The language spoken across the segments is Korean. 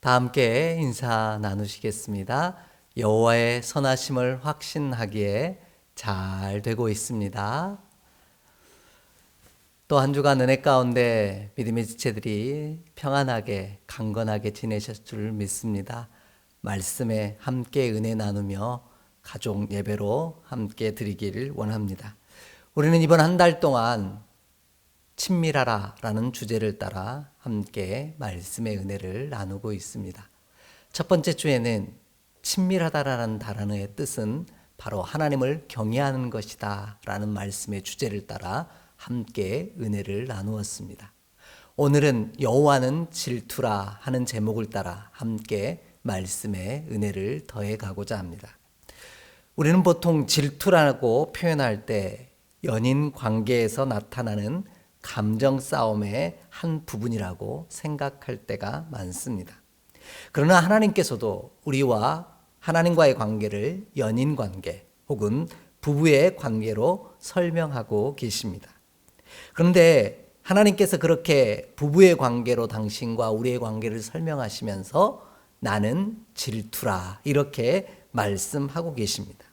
다 함께 인사 나누시겠습니다. 여호와의 선하심을 확신하기에 잘 되고 있습니다. 또 한 주간 은혜 가운데 믿음의 지체들이 평안하게 강건하게 지내셨을 줄 믿습니다. 말씀에 함께 은혜 나누며 가족 예배로 함께 드리기를 원합니다. 우리는 이번 한 달 동안 친밀하라 라는 주제를 따라 함께 말씀의 은혜를 나누고 있습니다. 첫 번째 주에는 친밀하다라는 단어의 뜻은 바로 하나님을 경외하는 것이다 라는 말씀의 주제를 따라 함께 은혜를 나누었습니다. 오늘은 여호와는 질투라 하는 제목을 따라 함께 말씀의 은혜를 더해 가고자 합니다. 우리는 보통 질투라고 표현할 때 연인 관계에서 나타나는 감정 싸움의 한 부분이라고 생각할 때가 많습니다. 그러나 하나님께서도 우리와 하나님과의 관계를 연인 관계 혹은 부부의 관계로 설명하고 계십니다. 그런데 하나님께서 그렇게 부부의 관계로 당신과 우리의 관계를 설명하시면서 나는 질투라 이렇게 말씀하고 계십니다.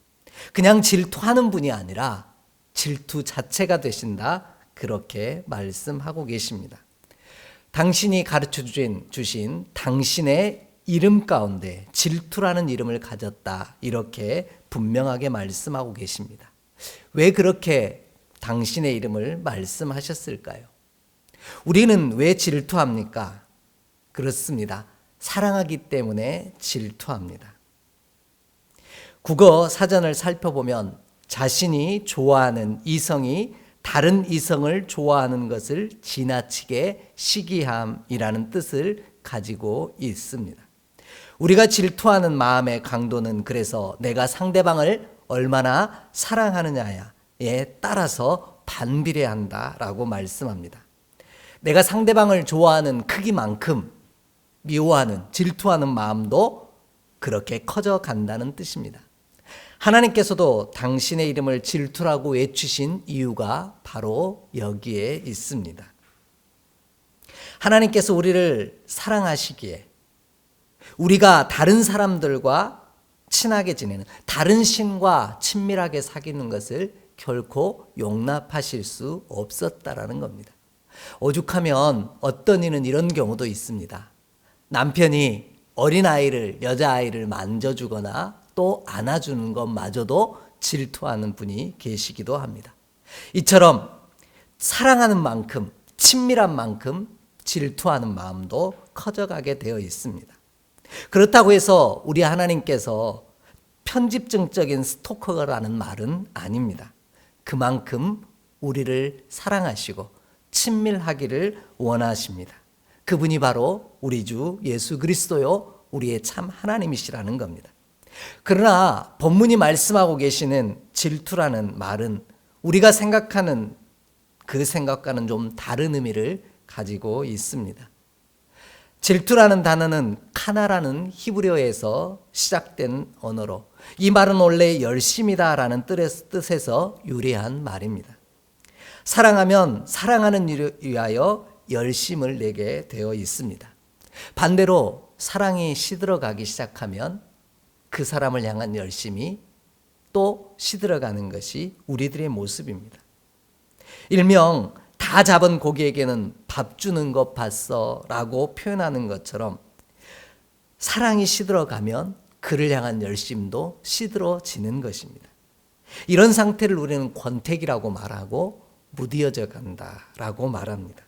그냥 질투하는 분이 아니라 질투 자체가 되신다 그렇게 말씀하고 계십니다. 당신이 가르쳐 주신 당신의 이름 가운데 질투라는 이름을 가졌다 이렇게 분명하게 말씀하고 계십니다. 왜 그렇게 당신의 이름을 말씀하셨을까요? 우리는 왜 질투합니까? 그렇습니다. 사랑하기 때문에 질투합니다. 국어 사전을 살펴보면 자신이 좋아하는 이성이 다른 이성을 좋아하는 것을 지나치게 시기함이라는 뜻을 가지고 있습니다. 우리가 질투하는 마음의 강도는 그래서 내가 상대방을 얼마나 사랑하느냐에 따라서 반비례한다라고 말씀합니다. 내가 상대방을 좋아하는 크기만큼 미워하는, 질투하는 마음도 그렇게 커져 간다는 뜻입니다. 하나님께서도 당신의 이름을 질투라고 외치신 이유가 바로 여기에 있습니다. 하나님께서 우리를 사랑하시기에 우리가 다른 사람들과 친하게 지내는, 다른 신과 친밀하게 사귀는 것을 결코 용납하실 수 없었다라는 겁니다. 오죽하면 어떤 이는 이런 경우도 있습니다. 남편이 어린아이를, 여자아이를 만져주거나 또 안아주는 것마저도 질투하는 분이 계시기도 합니다. 이처럼 사랑하는 만큼, 친밀한 만큼 질투하는 마음도 커져가게 되어 있습니다. 그렇다고 해서 우리 하나님께서 편집증적인 스토커라는 말은 아닙니다. 그만큼 우리를 사랑하시고 친밀하기를 원하십니다. 그분이 바로 우리 주 예수 그리스도요, 우리의 참 하나님이시라는 겁니다. 그러나 본문이 말씀하고 계시는 질투라는 말은 우리가 생각하는 그 생각과는 좀 다른 의미를 가지고 있습니다. 질투라는 단어는 카나라는 히브리어에서 시작된 언어로 이 말은 원래 열심이다라는 뜻에서 유래한 말입니다. 사랑하면 사랑하는 일을 위하여 열심을 내게 되어 있습니다. 반대로 사랑이 시들어가기 시작하면 그 사람을 향한 열심이 또 시들어가는 것이 우리들의 모습입니다. 일명 다 잡은 고기에게는 밥 주는 것 봤어 라고 표현하는 것처럼 사랑이 시들어가면 그를 향한 열심도 시들어지는 것입니다. 이런 상태를 우리는 권태기라고 말하고 무뎌져 간다라고 말합니다.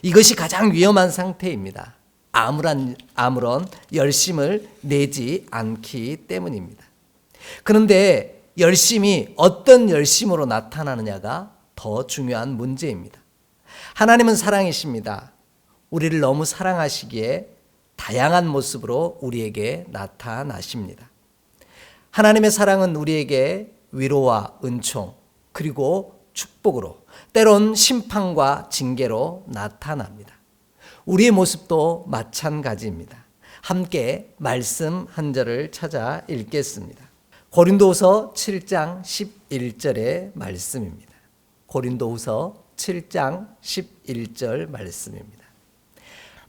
이것이 가장 위험한 상태입니다. 아무런 열심을 내지 않기 때문입니다. 그런데 열심이 어떤 열심으로 나타나느냐가 더 중요한 문제입니다. 하나님은 사랑이십니다. 우리를 너무 사랑하시기에 다양한 모습으로 우리에게 나타나십니다. 하나님의 사랑은 우리에게 위로와 은총 그리고 축복으로 때론 심판과 징계로 나타납니다. 우리의 모습도 마찬가지입니다. 함께 말씀 한 절을 찾아 읽겠습니다. 고린도후서 7장 11절의 말씀입니다. 고린도후서 7장 11절 말씀입니다.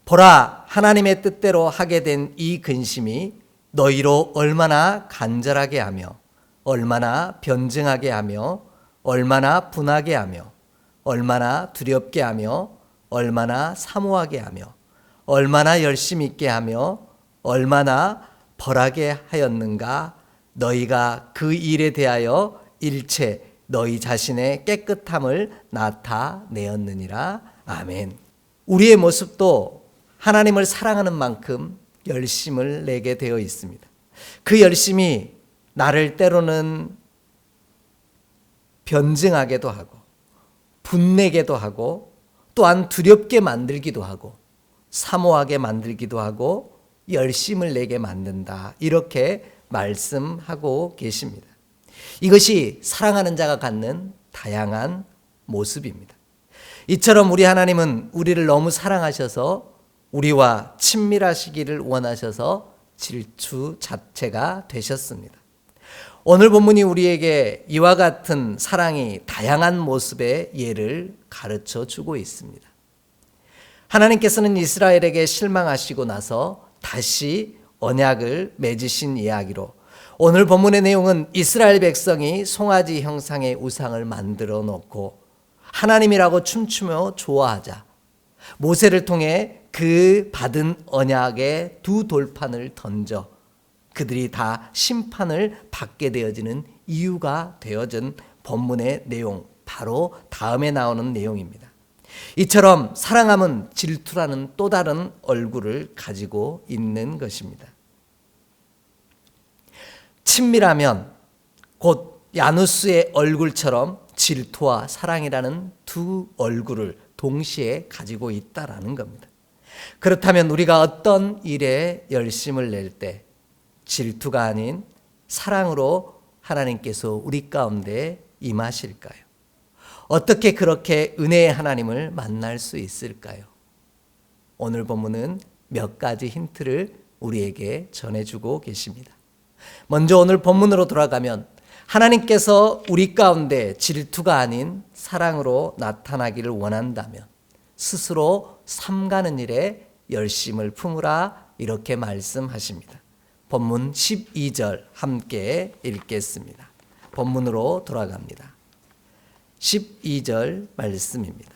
보라, 하나님의 뜻대로 하게 된 이 근심이 너희로 얼마나 간절하게 하며 얼마나 변증하게 하며 얼마나 분하게 하며 얼마나 두렵게 하며 얼마나 사모하게 하며 얼마나 열심 있게 하며 얼마나 벌하게 하였는가. 너희가 그 일에 대하여 일체 너희 자신의 깨끗함을 나타내었느니라. 아멘. 우리의 모습도 하나님을 사랑하는 만큼 열심을 내게 되어 있습니다. 그 열심이 나를 때로는 변증하게도 하고 분내게도 하고 또한 두렵게 만들기도 하고 사모하게 만들기도 하고 열심을 내게 만든다. 이렇게 말씀하고 계십니다. 이것이 사랑하는 자가 갖는 다양한 모습입니다. 이처럼 우리 하나님은 우리를 너무 사랑하셔서 우리와 친밀하시기를 원하셔서 질투 자체가 되셨습니다. 오늘 본문이 우리에게 이와 같은 사랑이 다양한 모습의 예를 가르쳐 주고 있습니다. 하나님께서는 이스라엘에게 실망하시고 나서 다시 언약을 맺으신 이야기로 오늘 본문의 내용은 이스라엘 백성이 송아지 형상의 우상을 만들어 놓고 하나님이라고 춤추며 좋아하자 모세를 통해 그 받은 언약의 두 돌판을 던져 그들이 다 심판을 받게 되어지는 이유가 되어진 본문의 내용, 바로 다음에 나오는 내용입니다. 이처럼 사랑함은 질투라는 또 다른 얼굴을 가지고 있는 것입니다. 친밀하면 곧 야누스의 얼굴처럼 질투와 사랑이라는 두 얼굴을 동시에 가지고 있다라는 겁니다. 그렇다면 우리가 어떤 일에 열심을 낼 때 질투가 아닌 사랑으로 하나님께서 우리 가운데 임하실까요? 어떻게 그렇게 은혜의 하나님을 만날 수 있을까요? 오늘 본문은 몇 가지 힌트를 우리에게 전해주고 계십니다. 먼저 오늘 본문으로 돌아가면 하나님께서 우리 가운데 질투가 아닌 사랑으로 나타나기를 원한다면 스스로 삼가는 일에 열심을 품으라 이렇게 말씀하십니다. 본문 12절 함께 읽겠습니다. 본문으로 돌아갑니다. 12절 말씀입니다.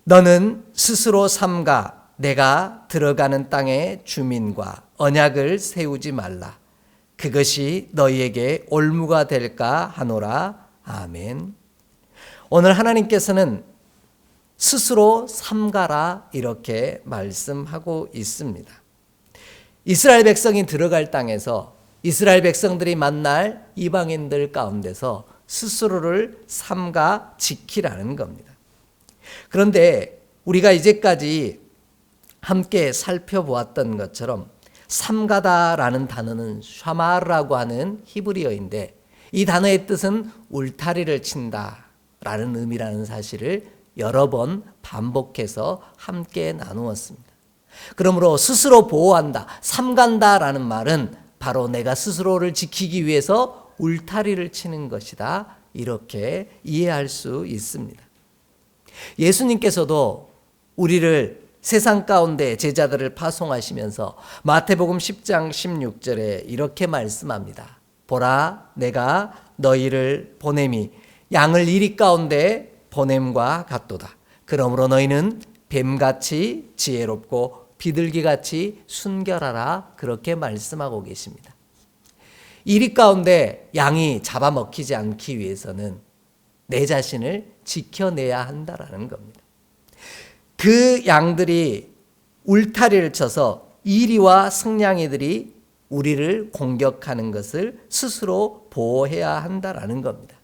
너는 스스로 삼가 내가 들어가는 땅의 주민과 언약을 세우지 말라. 그것이 너희에게 올무가 될까 하노라. 아멘. 오늘 하나님께서는 스스로 삼가라 이렇게 말씀하고 있습니다. 이스라엘 백성이 들어갈 땅에서 이스라엘 백성들이 만날 이방인들 가운데서 스스로를 삼가 지키라는 겁니다. 그런데 우리가 이제까지 함께 살펴보았던 것처럼 삼가다라는 단어는 샤마라고 하는 히브리어인데 이 단어의 뜻은 울타리를 친다라는 의미라는 사실을 여러 번 반복해서 함께 나누었습니다. 그러므로 스스로 보호한다, 삼간다라는 말은 바로 내가 스스로를 지키기 위해서 울타리를 치는 것이다. 이렇게 이해할 수 있습니다. 예수님께서도 우리를 세상 가운데 제자들을 파송하시면서 마태복음 10장 16절에 이렇게 말씀합니다. 보라, 내가 너희를 보냄이 양을 이리 가운데 보냄과 같도다. 그러므로 너희는 뱀같이 지혜롭고 비둘기같이 순결하라. 그렇게 말씀하고 계십니다. 이리 가운데 양이 잡아먹히지 않기 위해서는 내 자신을 지켜내야 한다라는 겁니다. 그 양들이 울타리를 쳐서 이리와 승냥이들이 우리를 공격하는 것을 스스로 보호해야 한다라는 겁니다.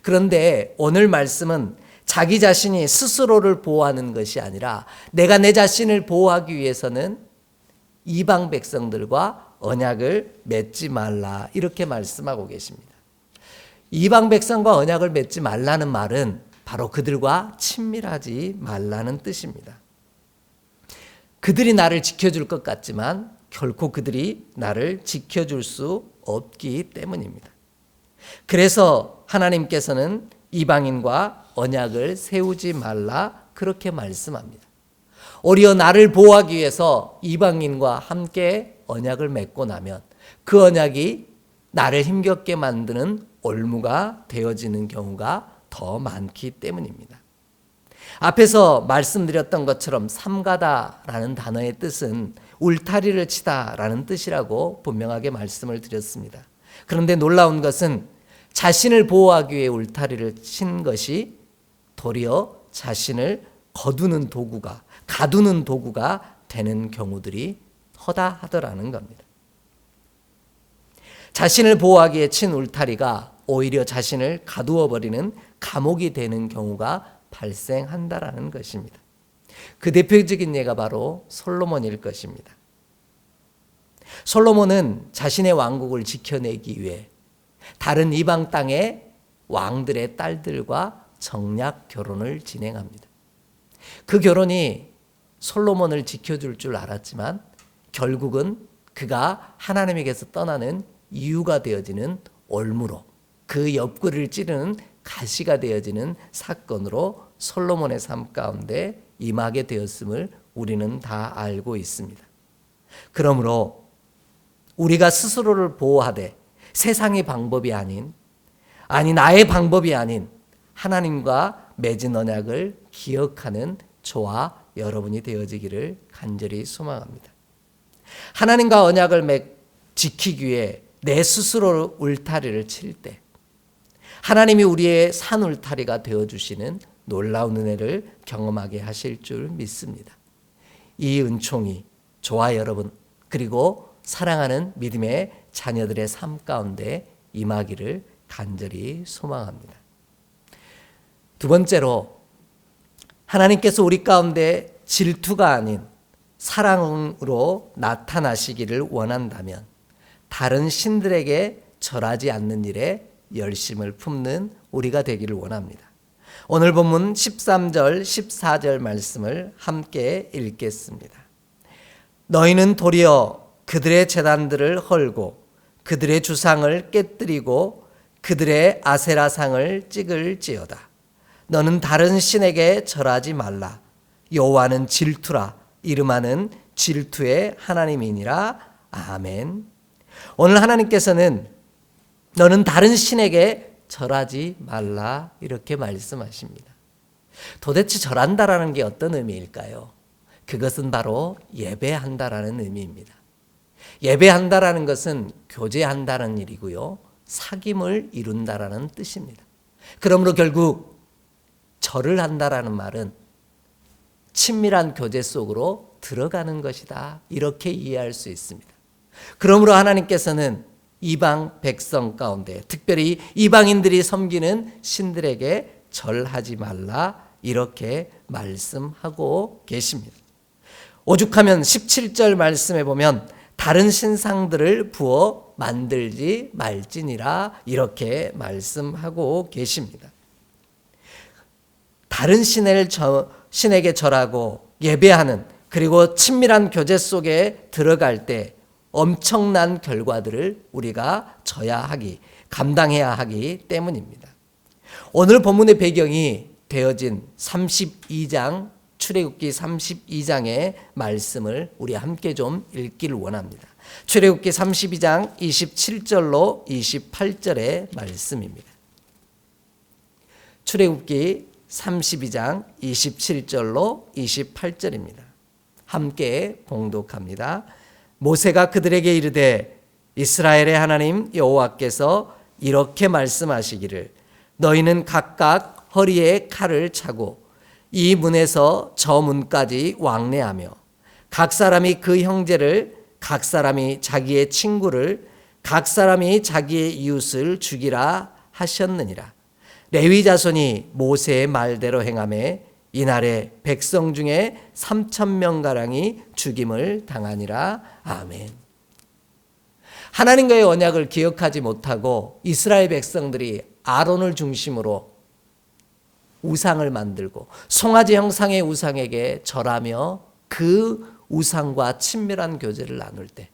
그런데 오늘 말씀은 자기 자신이 스스로를 보호하는 것이 아니라 내가 내 자신을 보호하기 위해서는 이방 백성들과 언약을 맺지 말라 이렇게 말씀하고 계십니다. 이방 백성과 언약을 맺지 말라는 말은 바로 그들과 친밀하지 말라는 뜻입니다. 그들이 나를 지켜줄 것 같지만 결코 그들이 나를 지켜줄 수 없기 때문입니다. 그래서 하나님께서는 이방인과 언약을 세우지 말라 그렇게 말씀합니다. 오히려 나를 보호하기 위해서 이방인과 함께 언약을 맺고 나면 그 언약이 나를 힘겹게 만드는 올무가 되어지는 경우가 더 많기 때문입니다. 앞에서 말씀드렸던 것처럼 삼가다라는 단어의 뜻은 울타리를 치다라는 뜻이라고 분명하게 말씀을 드렸습니다. 그런데 놀라운 것은 자신을 보호하기 위해 울타리를 친 것이 도리어 자신을 가두는 도구가 되는 경우들이 허다하더라는 겁니다. 자신을 보호하기 위해 친 울타리가 오히려 자신을 가두어 버리는 감옥이 되는 경우가 발생한다라는 것입니다. 그 대표적인 예가 바로 솔로몬일 것입니다. 솔로몬은 자신의 왕국을 지켜내기 위해 다른 이방 땅의 왕들의 딸들과 정략 결혼을 진행합니다. 그 결혼이 솔로몬을 지켜줄 줄 알았지만 결국은 그가 하나님에게서 떠나는 이유가 되어지는 올무로, 그 옆구리를 찌르는 가시가 되어지는 사건으로 솔로몬의 삶 가운데 임하게 되었음을 우리는 다 알고 있습니다. 그러므로 우리가 스스로를 보호하되 세상의 방법이 나의 방법이 아닌 하나님과 맺은 언약을 기억하는 저와 여러분이 되어지기를 간절히 소망합니다. 하나님과 언약을 지키기 위해 내 스스로 울타리를 칠 때 하나님이 우리의 산 울타리가 되어주시는 놀라운 은혜를 경험하게 하실 줄 믿습니다. 이 은총이 저와 여러분 그리고 사랑하는 믿음의 자녀들의 삶 가운데 임하기를 간절히 소망합니다. 두 번째로 하나님께서 우리 가운데 질투가 아닌 사랑으로 나타나시기를 원한다면 다른 신들에게 절하지 않는 일에 열심을 품는 우리가 되기를 원합니다. 오늘 본문 13절 14절 말씀을 함께 읽겠습니다. 너희는 도리어 그들의 제단들을 헐고 그들의 주상을 깨뜨리고 그들의 아세라상을 찍을지어다. 너는 다른 신에게 절하지 말라. 여호와는 질투라. 이름하는 질투의 하나님이니라. 아멘. 오늘 하나님께서는 너는 다른 신에게 절하지 말라 이렇게 말씀하십니다. 도대체 절한다라는 게 어떤 의미일까요? 그것은 바로 예배한다라는 의미입니다. 예배한다라는 것은 교제한다는 일이고요. 사귐을 이룬다라는 뜻입니다. 그러므로 결국 절을 한다라는 말은 친밀한 교제 속으로 들어가는 것이다. 이렇게 이해할 수 있습니다. 그러므로 하나님께서는 이방 백성 가운데 특별히 이방인들이 섬기는 신들에게 절하지 말라 이렇게 말씀하고 계십니다. 오죽하면 17절 말씀에 보면 다른 신상들을 부어 만들지 말지니라 이렇게 말씀하고 계십니다. 다른 신에게 절하고 예배하는 그리고 친밀한 교제 속에 들어갈 때 엄청난 결과들을 우리가 감당해야 하기 때문입니다. 오늘 본문의 배경이 되어진 32장 출애굽기 32장의 말씀을 우리 함께 좀 읽기를 원합니다. 출애굽기 32장 27절로 28절의 말씀입니다. 출애굽기 32장 27절로 28절입니다. 함께 봉독합니다. 모세가 그들에게 이르되 이스라엘의 하나님 여호와께서 이렇게 말씀하시기를 너희는 각각 허리에 칼을 차고 이 문에서 저 문까지 왕래하며 각 사람이 그 형제를 각 사람이 자기의 친구를 각 사람이 자기의 이웃을 죽이라 하셨느니라. 레위 자손이 모세의 말대로 행하매 이날에 백성 중에 3,000명가량이 죽임을 당하니라. 아멘. 하나님과의 언약을 기억하지 못하고 이스라엘 백성들이 아론을 중심으로 우상을 만들고 송아지 형상의 우상에게 절하며 그 우상과 친밀한 교제를 나눌 때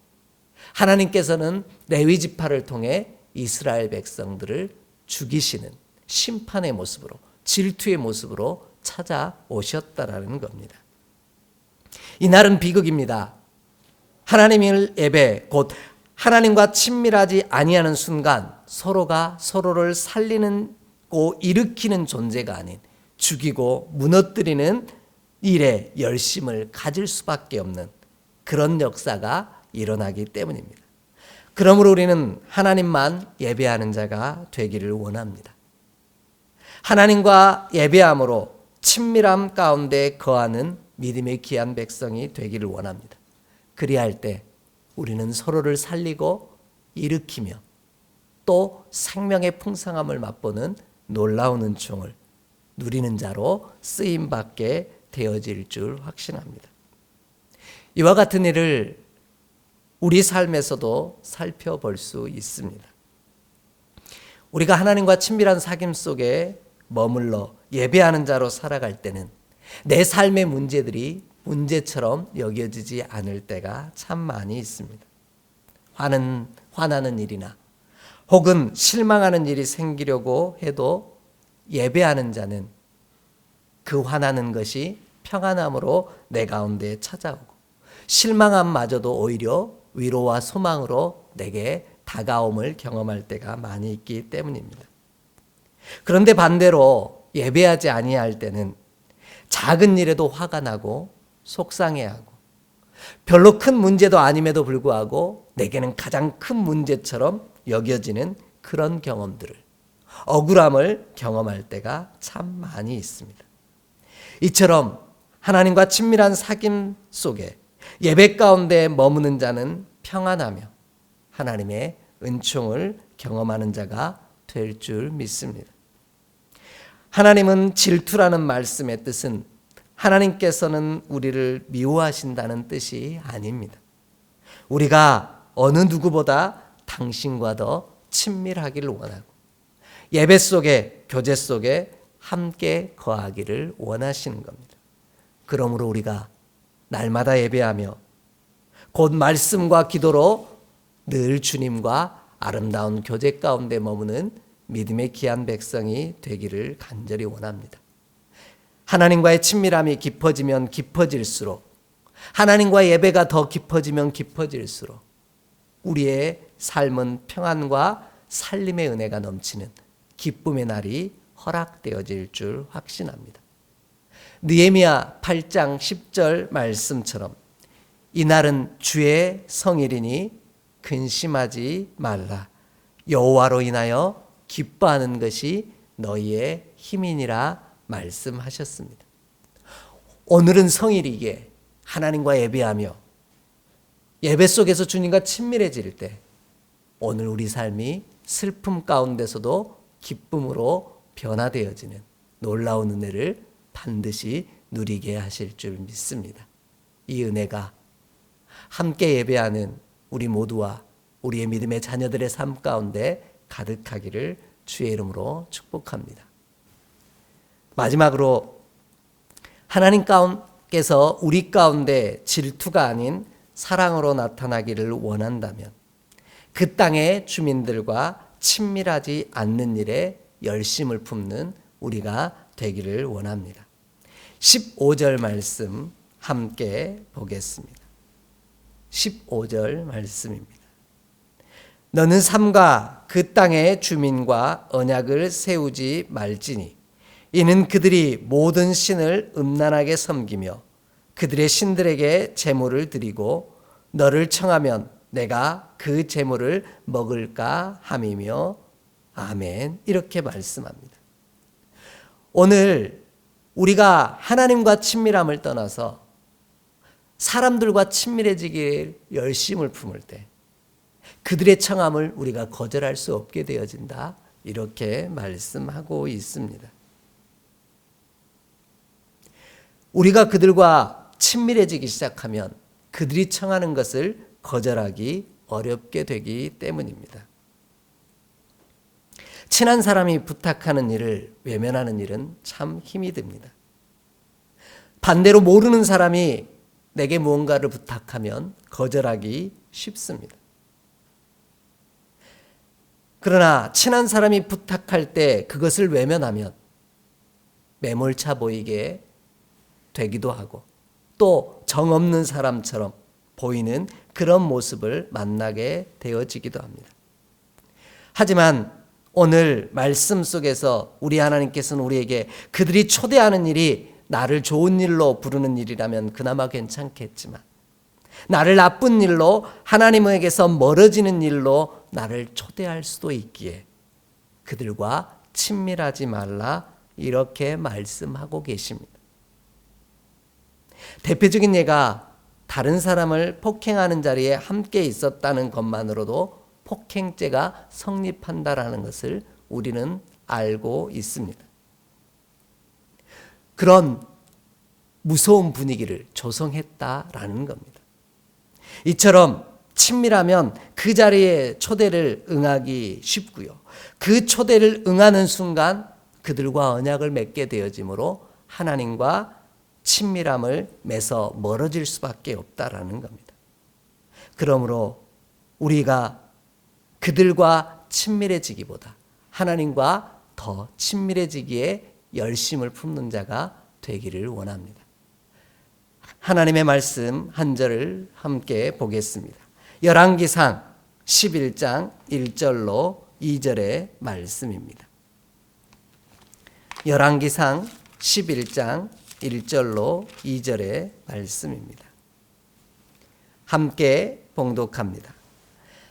하나님께서는 레위 지파를 통해 이스라엘 백성들을 죽이시는 심판의 모습으로 질투의 모습으로 찾아오셨다라는 겁니다. 이날은 비극입니다. 하나님을 예배, 곧 하나님과 친밀하지 아니하는 순간 서로가 서로를 살리고 일으키는 존재가 아닌 죽이고 무너뜨리는 일에 열심을 가질 수밖에 없는 그런 역사가 일어나기 때문입니다. 그러므로 우리는 하나님만 예배하는 자가 되기를 원합니다. 하나님과 예배함으로 친밀함 가운데 거하는 믿음의 귀한 백성이 되기를 원합니다. 그리할 때 우리는 서로를 살리고 일으키며 또 생명의 풍성함을 맛보는 놀라운 은총을 누리는 자로 쓰임받게 되어질 줄 확신합니다. 이와 같은 일을 우리 삶에서도 살펴볼 수 있습니다. 우리가 하나님과 친밀한 사귐 속에 머물러 예배하는 자로 살아갈 때는 내 삶의 문제들이 문제처럼 여겨지지 않을 때가 참 많이 있습니다. 화나는 일이나 혹은 실망하는 일이 생기려고 해도 예배하는 자는 그 화나는 것이 평안함으로 내 가운데 찾아오고 실망함마저도 오히려 위로와 소망으로 내게 다가옴을 경험할 때가 많이 있기 때문입니다. 그런데 반대로 예배하지 아니할 때는 작은 일에도 화가 나고 속상해하고 별로 큰 문제도 아님에도 불구하고 내게는 가장 큰 문제처럼 여겨지는 그런 경험들을 억울함을 경험할 때가 참 많이 있습니다. 이처럼 하나님과 친밀한 사귐 속에 예배 가운데 머무는 자는 평안하며 하나님의 은총을 경험하는 자가 될 줄 믿습니다. 하나님은 질투라는 말씀의 뜻은 하나님께서는 우리를 미워하신다는 뜻이 아닙니다. 우리가 어느 누구보다 당신과 더 친밀하기를 원하고 예배 속에 교제 속에 함께 거하기를 원하시는 겁니다. 그러므로 우리가 날마다 예배하며 곧 말씀과 기도로 늘 주님과 아름다운 교제 가운데 머무는 믿음의 귀한 백성이 되기를 간절히 원합니다. 하나님과의 친밀함이 깊어지면 깊어질수록 하나님과의 예배가 더 깊어지면 깊어질수록 우리의 삶은 평안과 살림의 은혜가 넘치는 기쁨의 날이 허락되어질 줄 확신합니다. 느헤미야 8장 10절 말씀처럼 이날은 주의 성일이니 근심하지 말라. 여호와로 인하여 기뻐하는 것이 너희의 힘이니라 말씀하셨습니다. 오늘은 성일이기에 하나님과 예배하며 예배 속에서 주님과 친밀해질 때 오늘 우리 삶이 슬픔 가운데서도 기쁨으로 변화되어지는 놀라운 은혜를 반드시 누리게 하실 줄 믿습니다. 이 은혜가 함께 예배하는 우리 모두와 우리의 믿음의 자녀들의 삶 가운데 가득하기를 주의 이름으로 축복합니다. 마지막으로 하나님께서 우리 가운데 질투가 아닌 사랑으로 나타나기를 원한다면 그 땅의 주민들과 친밀하지 않는 일에 열심을 품는 우리가 되기를 원합니다. 15절 말씀 함께 보겠습니다. 15절 말씀입니다. 너는 삼가 그 땅의 주민과 언약을 세우지 말지니 이는 그들이 모든 신을 음란하게 섬기며 그들의 신들에게 제물을 드리고 너를 청하면 내가 그 제물을 먹을까 함이며 아멘. 이렇게 말씀합니다. 오늘 우리가 하나님과 친밀함을 떠나서 사람들과 친밀해지길 열심을 품을 때 그들의 청함을 우리가 거절할 수 없게 되어진다. 이렇게 말씀하고 있습니다. 우리가 그들과 친밀해지기 시작하면 그들이 청하는 것을 거절하기 어렵게 되기 때문입니다. 친한 사람이 부탁하는 일을 외면하는 일은 참 힘이 듭니다. 반대로 모르는 사람이 내게 무언가를 부탁하면 거절하기 쉽습니다. 그러나 친한 사람이 부탁할 때 그것을 외면하면 매몰차 보이게 되기도 하고 또 정없는 사람처럼 보이는 그런 모습을 만나게 되어지기도 합니다. 하지만 오늘 말씀 속에서 우리 하나님께서는 우리에게 그들이 초대하는 일이 나를 좋은 일로 부르는 일이라면 그나마 괜찮겠지만 나를 나쁜 일로 하나님에게서 멀어지는 일로 나를 초대할 수도 있기에 그들과 친밀하지 말라 이렇게 말씀하고 계십니다. 대표적인 예가 다른 사람을 폭행하는 자리에 함께 있었다는 것만으로도 폭행죄가 성립한다라는 것을 우리는 알고 있습니다. 그런 무서운 분위기를 조성했다라는 겁니다. 이처럼 친밀하면 그 자리에 초대를 응하기 쉽고요. 그 초대를 응하는 순간 그들과 언약을 맺게 되어지므로 하나님과 친밀함을 맺어 멀어질 수밖에 없다라는 겁니다. 그러므로 우리가 그들과 친밀해지기보다 하나님과 더 친밀해지기에 열심을 품는 자가 되기를 원합니다. 하나님의 말씀 한 절을 함께 보겠습니다. 열왕기상 11장 1절로 2절의 말씀입니다. 열왕기상 11장 1절로 2절의 말씀입니다. 함께 봉독합니다.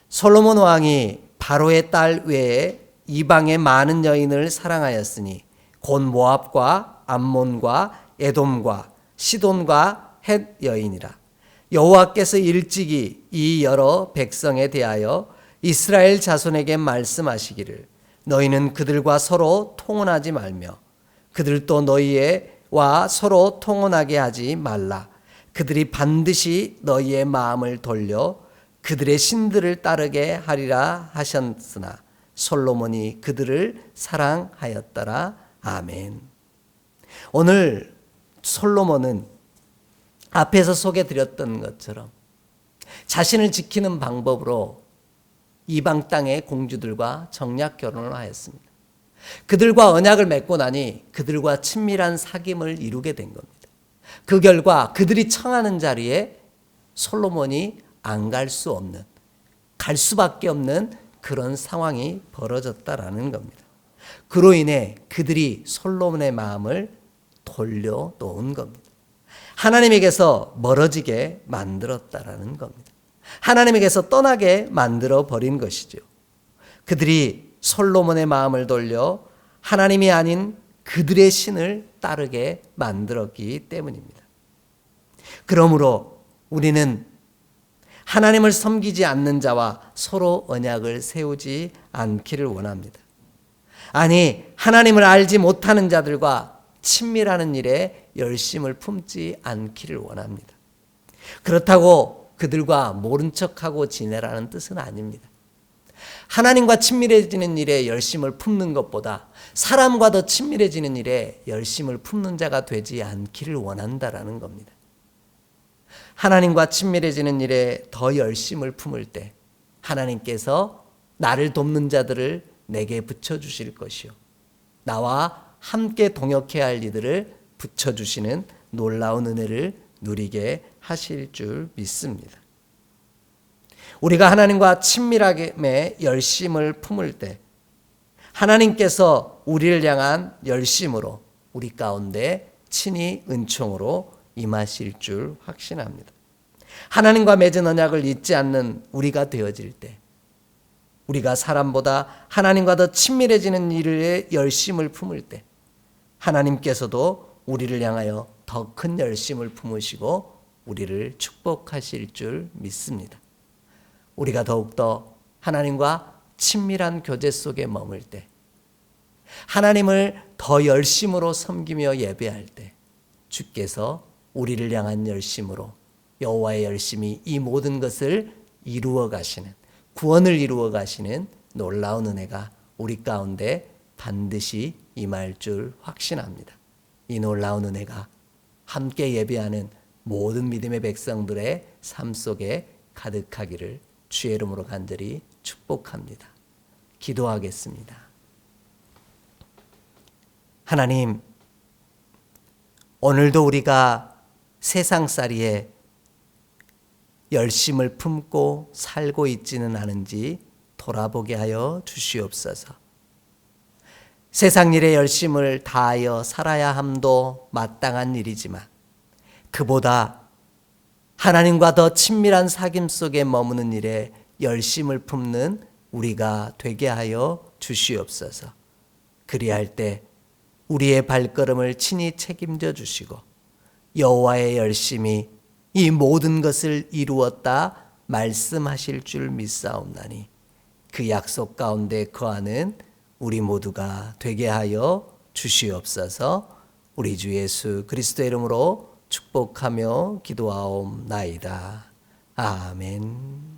솔로몬 왕이 바로의 딸 외에 이방의 많은 여인을 사랑하였으니 곧 모압과 암몬과 에돔과 시돈과 헷 여인이라. 여호와께서 일찍이 이 여러 백성에 대하여 이스라엘 자손에게 말씀하시기를 너희는 그들과 서로 통혼하지 말며 그들도 너희와 서로 통혼하게 하지 말라. 그들이 반드시 너희의 마음을 돌려 그들의 신들을 따르게 하리라 하셨으나 솔로몬이 그들을 사랑하였더라. 아멘. 오늘 솔로몬은 앞에서 소개드렸던 것처럼 자신을 지키는 방법으로 이방 땅의 공주들과 정략 결혼을 하였습니다. 그들과 언약을 맺고 나니 그들과 친밀한 사귐을 이루게 된 겁니다. 그 결과 그들이 청하는 자리에 솔로몬이 안 갈 수 없는, 갈 수밖에 없는 그런 상황이 벌어졌다라는 겁니다. 그로 인해 그들이 솔로몬의 마음을 돌려놓은 겁니다. 하나님에게서 멀어지게 만들었다라는 겁니다. 하나님에게서 떠나게 만들어 버린 것이죠. 그들이 솔로몬의 마음을 돌려 하나님이 아닌 그들의 신을 따르게 만들었기 때문입니다. 그러므로 우리는 하나님을 섬기지 않는 자와 서로 언약을 세우지 않기를 원합니다. 아니, 하나님을 알지 못하는 자들과 친밀하는 일에 열심을 품지 않기를 원합니다. 그렇다고 그들과 모른 척하고 지내라는 뜻은 아닙니다. 하나님과 친밀해지는 일에 열심을 품는 것보다 사람과 더 친밀해지는 일에 열심을 품는 자가 되지 않기를 원한다라는 겁니다. 하나님과 친밀해지는 일에 더 열심을 품을 때 하나님께서 나를 돕는 자들을 내게 붙여주실 것이요 나와 함께 동역해야 할 이들을 붙여주시는 놀라운 은혜를 누리게 하실 줄 믿습니다. 우리가 하나님과 친밀하게 열심을 품을 때 하나님께서 우리를 향한 열심으로 우리 가운데 친히 은총으로 임하실 줄 확신합니다. 하나님과 맺은 언약을 잊지 않는 우리가 되어질 때 우리가 사람보다 하나님과 더 친밀해지는 일에 열심을 품을 때 하나님께서도 우리를 향하여 더 큰 열심을 품으시고 우리를 축복하실 줄 믿습니다. 우리가 더욱더 하나님과 친밀한 교제 속에 머물 때 하나님을 더 열심으로 섬기며 예배할 때 주께서 우리를 향한 열심으로 여호와의 열심이 이 모든 것을 이루어 가시는 구원을 이루어 가시는 놀라운 은혜가 우리 가운데 반드시 임할 줄 확신합니다. 이 놀라운 은혜가 함께 예배하는 모든 믿음의 백성들의 삶 속에 가득하기를 주의 이름으로 간절히 축복합니다. 기도하겠습니다. 하나님, 오늘도 우리가 세상살이에 열심을 품고 살고 있지는 않은지 돌아보게 하여 주시옵소서. 세상 일에 열심을 다하여 살아야 함도 마땅한 일이지만 그보다 하나님과 더 친밀한 사귐 속에 머무는 일에 열심을 품는 우리가 되게 하여 주시옵소서. 그리할 때 우리의 발걸음을 친히 책임져 주시고 여호와의 열심이 이 모든 것을 이루었다 말씀하실 줄 믿사옵나니 그 약속 가운데 거하는 우리 모두가 되게 하여 주시옵소서. 우리 주 예수 그리스도의 이름으로 축복하며 기도하옵나이다. 아멘.